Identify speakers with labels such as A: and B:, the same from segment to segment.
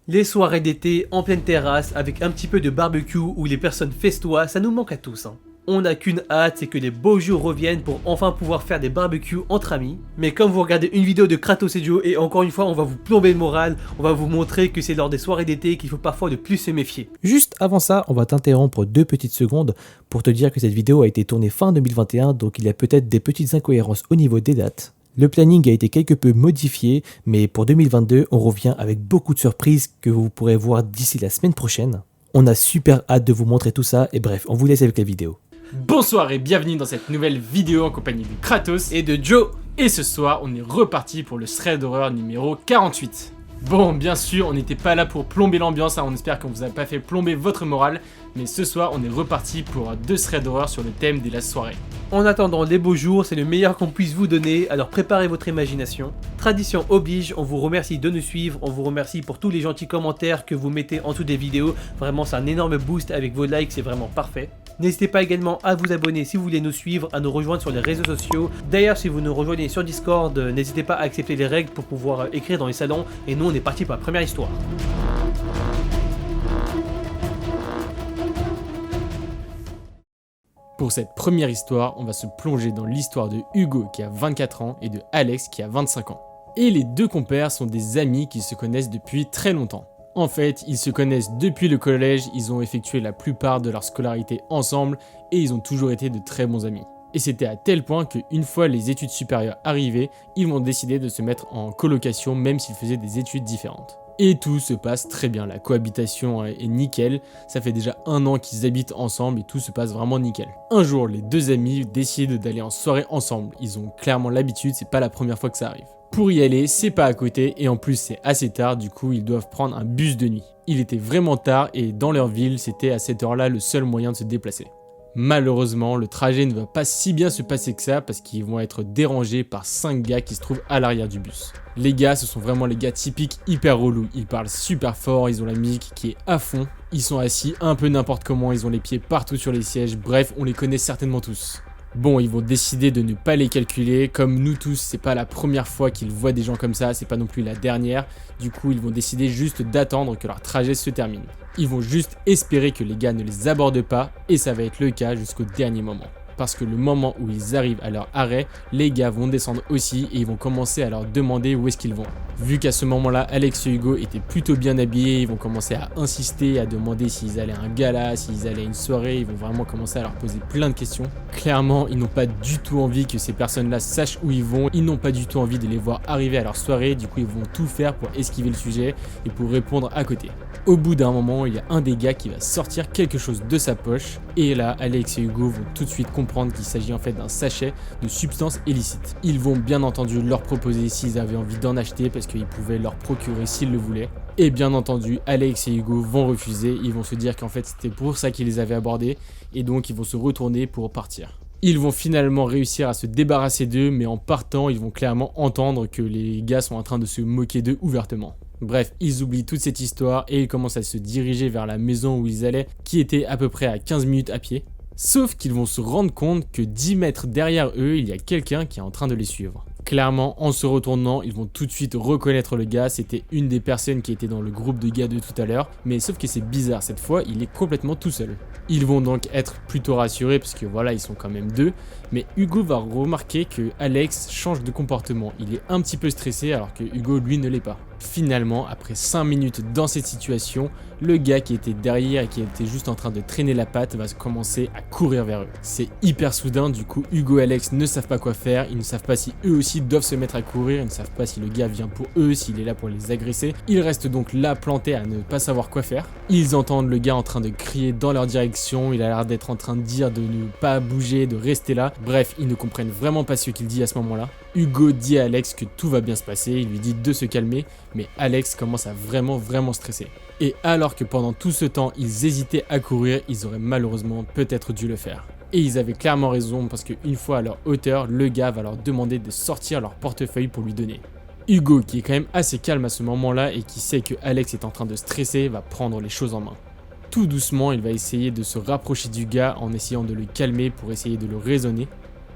A: Les soirées d'été en pleine terrasse avec un petit peu de barbecue où les personnes festoient, ça nous manque à tous. On n'a qu'une hâte, c'est que les beaux jours reviennent pour enfin pouvoir faire des barbecues entre amis. Mais comme vous regardez une vidéo de Kratos et Joe, et encore une fois on va vous plomber le moral, on va vous montrer que c'est lors des soirées d'été qu'il faut parfois de plus se méfier.
B: Juste avant ça, on va t'interrompre 2 petites secondes pour te dire que cette vidéo a été tournée fin 2021, donc il y a peut-être des petites incohérences au niveau des dates. Le planning a été quelque peu modifié, mais pour 2022, on revient avec beaucoup de surprises que vous pourrez voir d'ici la semaine prochaine. On a super hâte de vous montrer tout ça, et bref, on vous laisse avec la vidéo.
C: Bonsoir et bienvenue dans cette nouvelle vidéo en compagnie de Kratos
A: Et de Joe.
C: Et ce soir, on est reparti pour le thread d'horreur numéro 48. Bon, bien sûr, on n'était pas là pour plomber l'ambiance, on espère qu'on vous a pas fait plomber votre morale, mais ce soir, on est reparti pour 2 threads d'horreur sur le thème de la soirée.
A: En attendant les beaux jours, c'est le meilleur qu'on puisse vous donner, alors préparez votre imagination. Tradition oblige, on vous remercie de nous suivre, on vous remercie pour tous les gentils commentaires que vous mettez en dessous des vidéos, vraiment c'est un énorme boost avec vos likes, c'est vraiment parfait. N'hésitez pas également à vous abonner si vous voulez nous suivre, à nous rejoindre sur les réseaux sociaux. D'ailleurs, si vous nous rejoignez sur Discord, n'hésitez pas à accepter les règles pour pouvoir écrire dans les salons. Et nous, on est parti pour la première histoire.
C: Pour cette première histoire, on va se plonger dans l'histoire de Hugo qui a 24 ans et de Alex qui a 25 ans. Et les deux compères sont des amis qui se connaissent depuis très longtemps. En fait, ils se connaissent depuis le collège, ils ont effectué la plupart de leur scolarité ensemble et ils ont toujours été de très bons amis. Et c'était à tel point qu'une fois les études supérieures arrivées, ils vont décider de se mettre en colocation même s'ils faisaient des études différentes. Et tout se passe très bien, la cohabitation est nickel, ça fait déjà 1 an qu'ils habitent ensemble et tout se passe vraiment nickel. Un jour, les deux amis décident d'aller en soirée ensemble, ils ont clairement l'habitude, c'est pas la première fois que ça arrive. Pour y aller, c'est pas à côté et en plus c'est assez tard, du coup ils doivent prendre un bus de nuit. Il était vraiment tard et dans leur ville, c'était à cette heure-là le seul moyen de se déplacer. Malheureusement, le trajet ne va pas si bien se passer que ça parce qu'ils vont être dérangés par 5 gars qui se trouvent à l'arrière du bus. Les gars, ce sont vraiment les gars typiques hyper relous. Ils parlent super fort, ils ont la musique qui est à fond. Ils sont assis un peu n'importe comment, ils ont les pieds partout sur les sièges. Bref, on les connaît certainement tous. Bon, ils vont décider de ne pas les calculer. Comme nous tous, c'est pas la première fois qu'ils voient des gens comme ça, c'est pas non plus la dernière. Du coup, ils vont décider juste d'attendre que leur trajet se termine. Ils vont juste espérer que les gars ne les abordent pas et ça va être le cas jusqu'au dernier moment. Parce que le moment où ils arrivent à leur arrêt, les gars vont descendre aussi et ils vont commencer à leur demander où est-ce qu'ils vont. Vu qu'à ce moment-là, Alex et Hugo étaient plutôt bien habillés, ils vont commencer à insister, à demander s'ils allaient à un gala, s'ils allaient à une soirée, ils vont vraiment commencer à leur poser plein de questions. Clairement, ils n'ont pas du tout envie que ces personnes-là sachent où ils vont, ils n'ont pas du tout envie de les voir arriver à leur soirée, du coup ils vont tout faire pour esquiver le sujet et pour répondre à côté. Au bout d'un moment, il y a un des gars qui va sortir quelque chose de sa poche et là, Alex et Hugo vont tout de suite comprendre qu'il s'agit en fait d'un sachet de substances illicites. Ils vont bien entendu leur proposer s'ils avaient envie d'en acheter parce qu'ils pouvaient leur procurer s'ils le voulaient. Et bien entendu, Alex et Hugo vont refuser, ils vont se dire qu'en fait c'était pour ça qu'ils les avaient abordés et donc ils vont se retourner pour partir. Ils vont finalement réussir à se débarrasser d'eux, mais en partant, ils vont clairement entendre que les gars sont en train de se moquer d'eux ouvertement. Bref, ils oublient toute cette histoire et ils commencent à se diriger vers la maison où ils allaient, qui était à peu près à 15 minutes à pied. Sauf qu'ils vont se rendre compte que 10 mètres derrière eux, il y a quelqu'un qui est en train de les suivre. Clairement, en se retournant, ils vont tout de suite reconnaître le gars, c'était une des personnes qui était dans le groupe de gars de tout à l'heure, mais sauf que c'est bizarre, cette fois, il est complètement tout seul. Ils vont donc être plutôt rassurés, parce que voilà, ils sont quand même 2, mais Hugo va remarquer que Alex change de comportement, il est un petit peu stressé alors que Hugo, lui, ne l'est pas. Finalement, après 5 minutes dans cette situation, le gars qui était derrière et qui était juste en train de traîner la patte va commencer à courir vers eux. C'est hyper soudain, du coup Hugo et Alex ne savent pas quoi faire, ils ne savent pas si eux aussi doivent se mettre à courir, ils ne savent pas si le gars vient pour eux, s'il est là pour les agresser. Ils restent donc là plantés à ne pas savoir quoi faire. Ils entendent le gars en train de crier dans leur direction, il a l'air d'être en train de dire de ne pas bouger, de rester là. Bref, ils ne comprennent vraiment pas ce qu'il dit à ce moment-là. Hugo dit à Alex que tout va bien se passer, il lui dit de se calmer, mais Alex commence à vraiment stresser. Et alors que pendant tout ce temps, ils hésitaient à courir, ils auraient malheureusement peut-être dû le faire. Et ils avaient clairement raison parce qu'une fois à leur hauteur, le gars va leur demander de sortir leur portefeuille pour lui donner. Hugo, qui est quand même assez calme à ce moment-là et qui sait que Alex est en train de stresser, va prendre les choses en main. Tout doucement, il va essayer de se rapprocher du gars en essayant de le calmer pour essayer de le raisonner.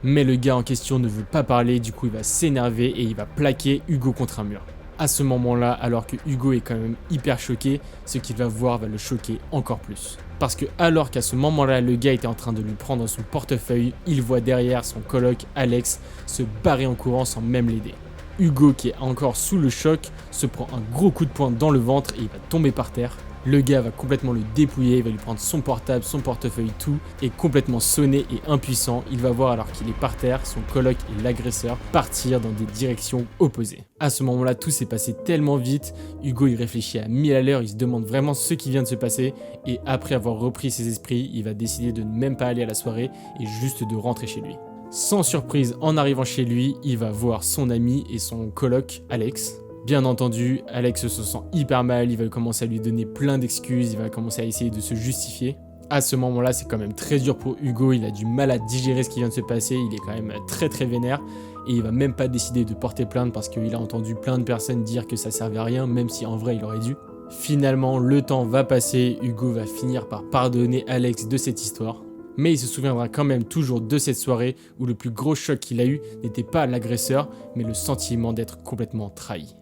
C: Mais le gars en question ne veut pas parler, du coup il va s'énerver et il va plaquer Hugo contre un mur. À ce moment-là, alors que Hugo est quand même hyper choqué, ce qu'il va voir va le choquer encore plus. Parce que alors qu'à ce moment-là, le gars était en train de lui prendre son portefeuille, il voit derrière son coloc Alex se barrer en courant sans même l'aider. Hugo, qui est encore sous le choc, se prend un gros coup de poing dans le ventre et il va tomber par terre. Le gars va complètement le dépouiller, il va lui prendre son portable, son portefeuille, tout, et complètement sonné et impuissant, il va voir alors qu'il est par terre, son coloc et l'agresseur partir dans des directions opposées. À ce moment-là, tout s'est passé tellement vite, Hugo il réfléchit à 1000 à l'heure, il se demande vraiment ce qui vient de se passer, et après avoir repris ses esprits, il va décider de ne même pas aller à la soirée et juste de rentrer chez lui. Sans surprise, en arrivant chez lui, il va voir son ami et son coloc, Alex. Bien entendu, Alex se sent hyper mal, il va commencer à lui donner plein d'excuses, il va commencer à essayer de se justifier. À ce moment-là, c'est quand même très dur pour Hugo, il a du mal à digérer ce qui vient de se passer, il est quand même très vénère et il va même pas décider de porter plainte parce qu'il a entendu plein de personnes dire que ça servait à rien, même si en vrai il aurait dû. Finalement, le temps va passer, Hugo va finir par pardonner Alex de cette histoire. Mais il se souviendra quand même toujours de cette soirée où le plus gros choc qu'il a eu n'était pas l'agresseur, mais le sentiment d'être complètement trahi.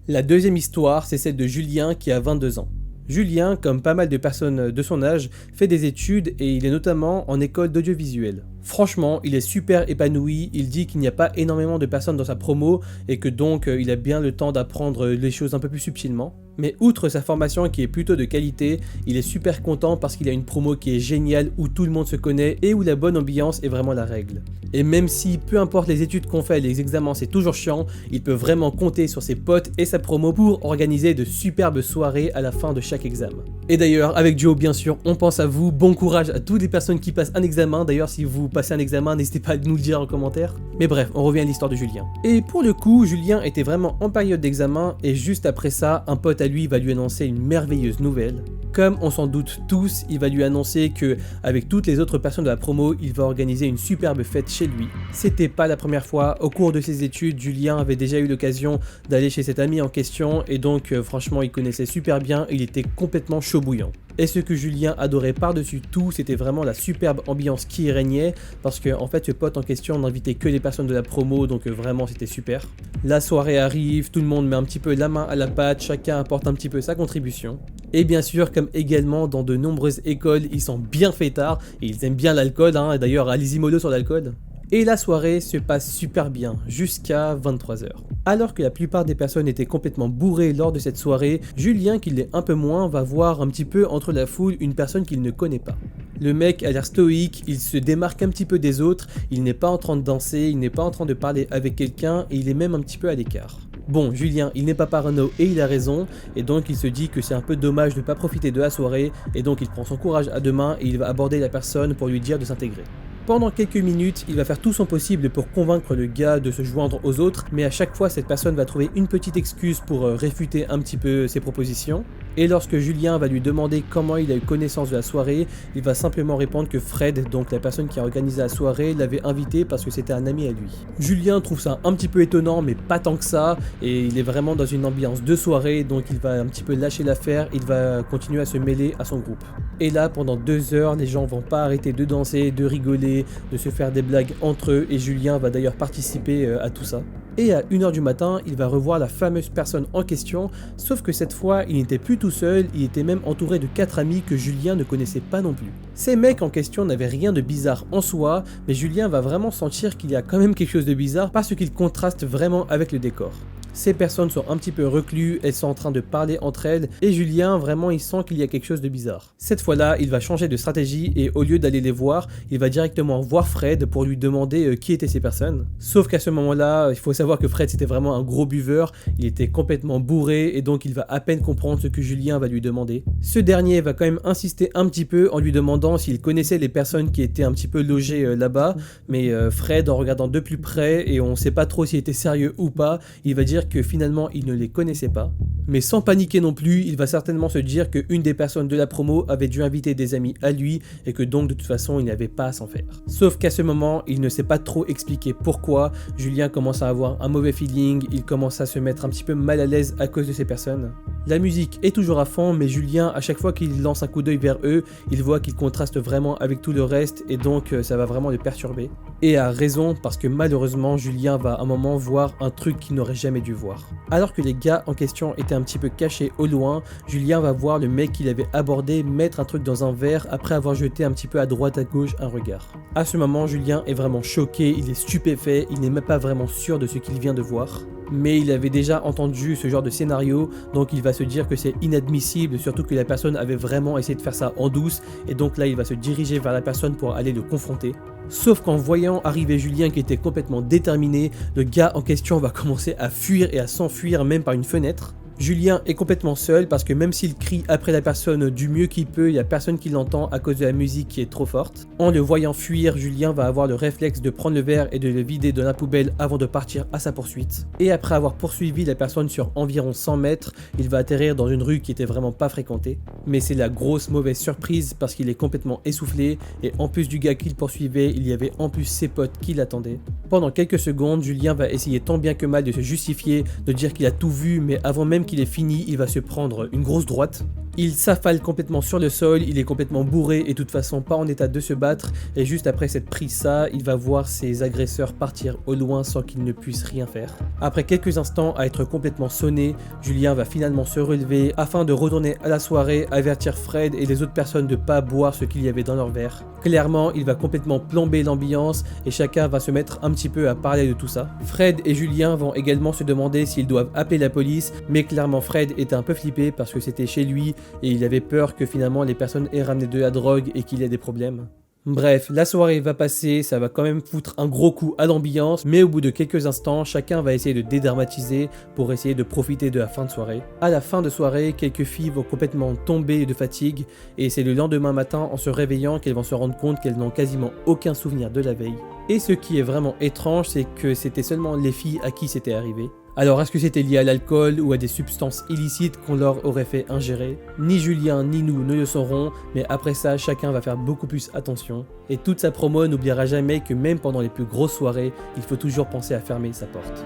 A: La deuxième histoire, c'est celle de Julien qui a 22 ans. Julien, comme pas mal de personnes de son âge, fait des études et il est notamment en école d'audiovisuel. Franchement, il est super épanoui, il dit qu'il n'y a pas énormément de personnes dans sa promo et que donc il a bien le temps d'apprendre les choses un peu plus subtilement. Mais outre sa formation qui est plutôt de qualité, il est super content parce qu'il a une promo qui est géniale où tout le monde se connaît et où la bonne ambiance est vraiment la règle. Et même si peu importe les études qu'on fait, les examens c'est toujours chiant, il peut vraiment compter sur ses potes et sa promo pour organiser de superbes soirées à la fin de chaque examen. Et d'ailleurs, avec Joe bien sûr, on pense à vous, bon courage à toutes les personnes qui passent un examen, d'ailleurs si vous passez un examen, n'hésitez pas à nous le dire en commentaire. Mais bref, on revient à l'histoire de Julien. Et pour le coup, Julien était vraiment en période d'examen et juste après ça, un pote à lui va lui annoncer une merveilleuse nouvelle. Comme on s'en doute tous, il va lui annoncer que, avec toutes les autres personnes de la promo, il va organiser une superbe fête chez lui. C'était pas la première fois, au cours de ses études, Julien avait déjà eu l'occasion d'aller chez cet ami en question et donc franchement il connaissait super bien, il était complètement chaud bouillant. Et ce que Julien adorait par-dessus tout, c'était vraiment la superbe ambiance qui y régnait, parce que en fait ce pote en question n'invitait que les personnes de la promo, donc vraiment c'était super. La soirée arrive, tout le monde met un petit peu la main à la pâte, chacun apporte un petit peu sa contribution. Et bien sûr, comme également dans de nombreuses écoles, ils sont bien fêtards, et ils aiment bien l'alcool, d'ailleurs allez-y mollo sur l'alcool. Et la soirée se passe super bien, jusqu'à 23h. Alors que la plupart des personnes étaient complètement bourrées lors de cette soirée, Julien, qui l'est un peu moins, va voir un petit peu entre la foule une personne qu'il ne connaît pas. Le mec a l'air stoïque, il se démarque un petit peu des autres, il n'est pas en train de danser, il n'est pas en train de parler avec quelqu'un et il est même un petit peu à l'écart. Bon, Julien, il n'est pas parano et il a raison, et donc il se dit que c'est un peu dommage de ne pas profiter de la soirée, et donc il prend son courage à deux mains et il va aborder la personne pour lui dire de s'intégrer. Pendant quelques minutes, il va faire tout son possible pour convaincre le gars de se joindre aux autres, mais à chaque fois cette personne va trouver une petite excuse pour réfuter un petit peu ses propositions. Et lorsque Julien va lui demander comment il a eu connaissance de la soirée, il va simplement répondre que Fred, donc la personne qui a organisé la soirée, l'avait invité parce que c'était un ami à lui. Julien trouve ça un petit peu étonnant, mais pas tant que ça, et il est vraiment dans une ambiance de soirée, donc il va un petit peu lâcher l'affaire, il va continuer à se mêler à son groupe. Et là, pendant 2 heures, les gens vont pas arrêter de danser, de rigoler, de se faire des blagues entre eux, et Julien va d'ailleurs participer à tout ça. Et à 1h du matin, il va revoir la fameuse personne en question, sauf que cette fois, il n'était plus tout seul, il était même entouré de 4 amis que Julien ne connaissait pas non plus. Ces mecs en question n'avaient rien de bizarre en soi, mais Julien va vraiment sentir qu'il y a quand même quelque chose de bizarre parce qu'il contraste vraiment avec le décor. Ces personnes sont un petit peu recluses, elles sont en train de parler entre elles et Julien vraiment il sent qu'il y a quelque chose de bizarre. Cette fois-là, il va changer de stratégie et au lieu d'aller les voir, il va directement voir Fred pour lui demander qui étaient ces personnes. Sauf qu'à ce moment-là, il faut savoir que Fred c'était vraiment un gros buveur, il était complètement bourré et donc il va à peine comprendre ce que Julien va lui demander. Ce dernier va quand même insister un petit peu en lui demandant s'il connaissait les personnes qui étaient un petit peu logées là-bas, mais Fred en regardant de plus près et on sait pas trop s'il était sérieux ou pas, il va dire que finalement il ne les connaissait pas. Mais sans paniquer non plus, il va certainement se dire qu'une des personnes de la promo avait dû inviter des amis à lui et que donc de toute façon il n'avait pas à s'en faire. Sauf qu'à ce moment, il ne sait pas trop expliquer pourquoi. Julien commence à avoir un mauvais feeling, il commence à se mettre un petit peu mal à l'aise à cause de ces personnes. La musique est toujours à fond, mais Julien, à chaque fois qu'il lance un coup d'œil vers eux, il voit qu'ils contrastent vraiment avec tout le reste et donc ça va vraiment le perturber. Et a raison, parce que malheureusement, Julien va à un moment voir un truc qu'il n'aurait jamais dû voir. Alors que les gars en question étaient un petit peu cachés au loin, Julien va voir le mec qu'il avait abordé mettre un truc dans un verre après avoir jeté un petit peu à droite à gauche un regard. À ce moment, Julien est vraiment choqué, il est stupéfait, il n'est même pas vraiment sûr de ce qu'il vient de voir. Mais il avait déjà entendu ce genre de scénario, donc il va se dire que c'est inadmissible, surtout que la personne avait vraiment essayé de faire ça en douce, et donc là il va se diriger vers la personne pour aller le confronter. Sauf qu'en voyant arriver Julien qui était complètement déterminé, le gars en question va commencer à fuir et à s'enfuir même par une fenêtre. Julien est complètement seul parce que même s'il crie après la personne du mieux qu'il peut, il n'y a personne qui l'entend à cause de la musique qui est trop forte. En le voyant fuir, Julien va avoir le réflexe de prendre le verre et de le vider dans la poubelle avant de partir à sa poursuite. Et après avoir poursuivi la personne sur environ 100 mètres, il va atterrir dans une rue qui était vraiment pas fréquentée. Mais c'est la grosse mauvaise surprise parce qu'il est complètement essoufflé et en plus du gars qu'il poursuivait, il y avait en plus ses potes qui l'attendaient. Pendant quelques secondes, Julien va essayer tant bien que mal de se justifier, de dire qu'il a tout vu, mais avant même qu'il est fini, il va se prendre une grosse droite. Il s'affale complètement sur le sol, il est complètement bourré et de toute façon pas en état de se battre, et juste après s'être pris ça, il va voir ses agresseurs partir au loin sans qu'il ne puisse rien faire. Après quelques instants à être complètement sonné, Julien va finalement se relever afin de retourner à la soirée, avertir Fred et les autres personnes de pas boire ce qu'il y avait dans leur verre. Clairement, il va complètement plomber l'ambiance et chacun va se mettre un petit peu à parler de tout ça. Fred et Julien vont également se demander s'ils doivent appeler la police, mais clairement Fred était un peu flippé parce que c'était chez lui et il avait peur que finalement les personnes aient ramené de la drogue et qu'il ait des problèmes. Bref, la soirée va passer, ça va quand même foutre un gros coup à l'ambiance, mais au bout de quelques instants, chacun va essayer de dédramatiser pour essayer de profiter de la fin de soirée. À la fin de soirée, quelques filles vont complètement tomber de fatigue, et c'est le lendemain matin en se réveillant qu'elles vont se rendre compte qu'elles n'ont quasiment aucun souvenir de la veille. Et ce qui est vraiment étrange, c'est que c'était seulement les filles à qui c'était arrivé. Alors est-ce que c'était lié à l'alcool ou à des substances illicites qu'on leur aurait fait ingérer? Ni Julien ni nous ne le saurons, mais après ça, chacun va faire beaucoup plus attention. Et toute sa promo n'oubliera jamais que même pendant les plus grosses soirées, il faut toujours penser à fermer sa porte.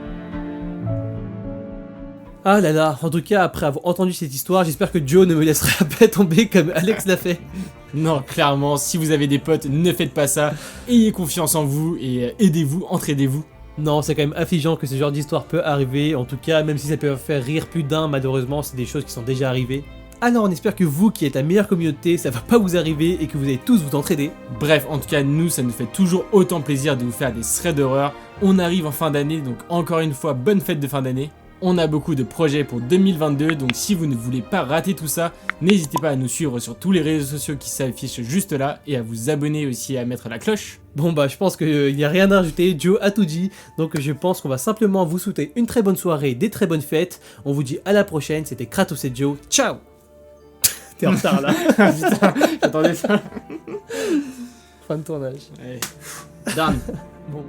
A: Ah là là, en tout cas, après avoir entendu cette histoire, j'espère que Joe ne me laissera pas tomber comme Alex l'a fait.
C: Non, clairement, si vous avez des potes, ne faites pas ça. Ayez confiance en vous et aidez-vous, entraidez-vous.
A: Non, c'est quand même affligeant que ce genre d'histoire peut arriver, en tout cas, même si ça peut faire rire plus d'un, malheureusement, c'est des choses qui sont déjà arrivées. Alors on espère que vous, qui êtes la meilleure communauté, ça va pas vous arriver et que vous allez tous vous entraider.
C: Bref, en tout cas, nous, ça nous fait toujours autant plaisir de vous faire des threads d'horreur. On arrive en fin d'année, donc encore une fois, bonne fête de fin d'année. On a beaucoup de projets pour 2022, donc si vous ne voulez pas rater tout ça, n'hésitez pas à nous suivre sur tous les réseaux sociaux qui s'affichent juste là et à vous abonner aussi et à mettre la cloche.
A: Bon bah je pense qu'il n'y a rien à rajouter, Joe a tout dit, donc je pense qu'on va simplement vous souhaiter une très bonne soirée, des très bonnes fêtes. On vous dit à la prochaine, c'était Kratos et Joe, ciao. T'es en retard là.
C: Putain, j'attendais ça.
A: Fin de tournage.
C: Allez. Done.
A: Bon.